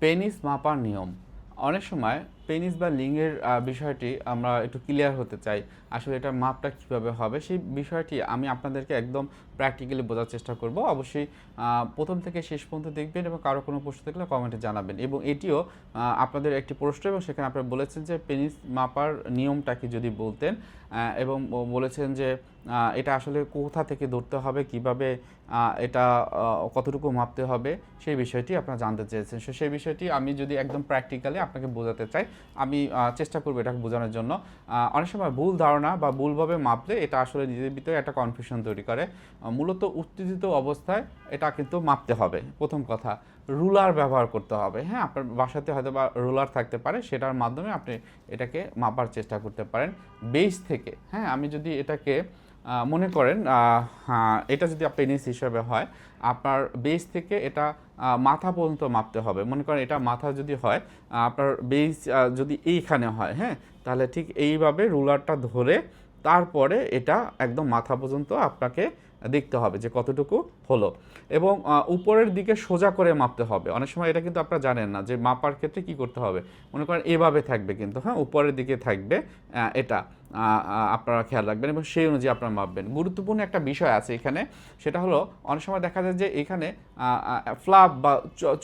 Penis মাপার নিয়ম। অনেক সময় পেনিস বা লিঙ্গের বিষয়টি আমরা একটু ক্লিয়ার হতে চাই। আসলে এটার মাপটা কীভাবে হবে সেই বিষয়টি আমি আপনাদেরকে একদম প্র্যাকটিক্যালি বোঝার চেষ্টা করব। অবশ্যই ১ম থেকে শেষ পর্যন্ত দেখবেন এবং কারো কোনো প্রশ্ন থাকলে কমেন্টে জানাবেন। এবং এটিও আপনাদের একটি প্রশ্ন এবং সেখানে আপনারা বলেছেন যে পেনিস মাপার নিয়মটা কি যদি বলতেন, এবং বলেছেন যে এটা আসলে কোথা থেকে ধরতে হবে, কিভাবে এটা কতটুকু মাপতে হবে সেই বিষয়টি আপনারা জানতে চেয়েছেন। সেই বিষয়টি আমি যদি একদম প্র্যাকটিক্যালি আপনাকে বোঝাতে চাই, আমি চেষ্টা করব এটাকে বোঝানোর জন্য। অনেক সময় ভুল ধারণা বা ভুলভাবে মাপলে এটা আসলে নিজেদের ভিতরে একটা কনফিউশন তৈরি করে। মূলত উত্তেজিত অবস্থায় এটা কিন্তু মাপতে হবে। প্রথম কথা, রুলার ব্যবহার করতে হবে। হ্যাঁ, আপনার বাসাতে হয়তো বা রুলার থাকতে পারে, সেটার মাধ্যমে আপনি এটাকে মাপার চেষ্টা করতে পারেন বেস থেকে। হ্যাঁ, আমি যদি এটাকে মনে করেন এটা যদি পেনিস হিসেবে হয়, আপনার বেস থেকে এটা মাথা পর্যন্ত মাপতে হবে। মনে করেন এটা মাথা যদি হয়, আপনার বেস যদি এইখানে হয়, হ্যাঁ, তাহলে ঠিক এইভাবে রুলারটা ধরে তারপরে এটা একদম মাথা পর্যন্ত আপনাকে দেখতে হবে যে কতটুকু হলো। এবং উপরের দিকে সোজা করে মাপতে হবে। অনেক সময় এটা কিন্তু আপনারা জানেন না যে মাপার ক্ষেত্রে কি করতে হবে। মনে করেন এভাবে থাকবে কিন্তু, হ্যাঁ, উপরের দিকে থাকবে এটা। আপনারা খেয়াল রাখবেন এবং সেই অনুযায়ী আপনারা মাপবেন। গুরুত্বপূর্ণ একটা বিষয় আছে এখানে, সেটা হলো অনেক সময় দেখা যায় যে এখানে ফ্লাপ বা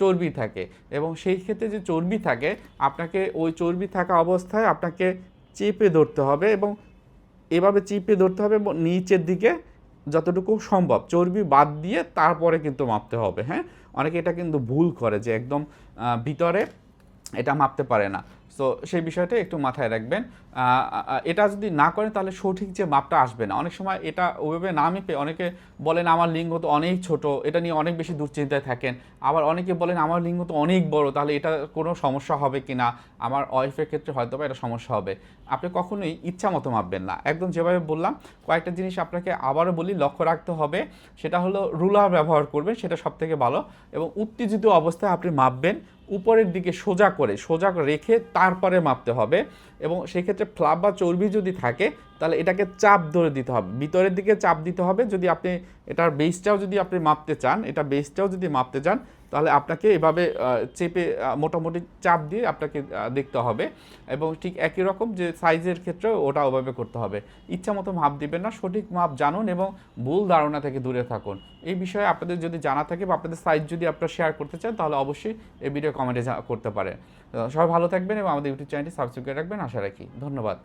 চর্বি থাকে, এবং সেই ক্ষেত্রে যে চর্বি থাকে আপনাকে ওই চর্বি থাকা অবস্থায় আপনাকে চেপে ধরতে হবে এবং এভাবে চিপে ধরতে হবে এবং নিচের দিকে যতটুকু সম্ভব চর্বি বাদ দিয়ে তারপরে কিন্তু মাপতে হবে। হ্যাঁ, অনেকে এটা কিন্তু ভুল করে যে একদম ভিতরে এটা মাপতে পারে না। সো সেই বিষয়টা একটু মাথায় রাখবেন। এটা যদি না করেন তাহলে সঠিক যে মাপটা আসবে না। অনেক সময় এটা ওইভাবে না মেপে অনেকে বলেন আমার লিঙ্গ তো অনেক ছোট, এটা নিয়ে অনেক বেশি দুশ্চিন্তায় থাকেন। আবার অনেকে বলেন আমার লিঙ্গ তো অনেক বড়, তাহলে এটা কোনো সমস্যা হবে কি না, আমার ওয়াইফের ক্ষেত্রে হয়তো বা এটা সমস্যা হবে। আপনি কখনোই ইচ্ছা মতো মাপবেন না। একদম যেভাবে বললাম, কয়েকটা জিনিস আপনাকে আবারও বলি লক্ষ্য রাখতে হবে। সেটা হলো রুলার ব্যবহার করবেন, সেটা সবথেকে ভালো। এবং উত্তেজিত অবস্থায় আপনি মাপবেন উপরের দিকে সোজা রেখে তারপরে মাপতে হবে। এবং সেক্ষেত্রে ফ্লাপ বা চর্বি যদি থাকে তাহলে এটাকে চাপ ধরে দিতে হবে, ভিতরের দিকে চাপ দিতে হবে। যদি আপনি এটার বেসটাও যদি আপনি মাপতে চান, এটা বেসটাও যদি মাপতে চান, তাহলে আপনাকে এভাবে চেপে মোটামুটি চাপ দিয়ে আপনাকে দেখতে হবে। এবং ঠিক একই রকম যে সাইজের ক্ষেত্রেও ওটা ওভাবে করতে হবে। ইচ্ছা মতো মাপ দিবেন না, সঠিক মাপ জানুন এবং ভুল ধারণা থেকে দূরে থাকুন। এই বিষয়ে আপনাদের যদি জানা থাকে বা আপনাদের সাইজ যদি আপনারা শেয়ার করতে চান, তাহলে অবশ্যই এই ভিডিও কমেন্টে করতে পারেন। সবাই ভালো থাকবেন এবং আমাদের ইউটিউব চ্যানেলটি সাবস্ক্রাইব করে রাখবেন, আশা রাখি। ধন্যবাদ।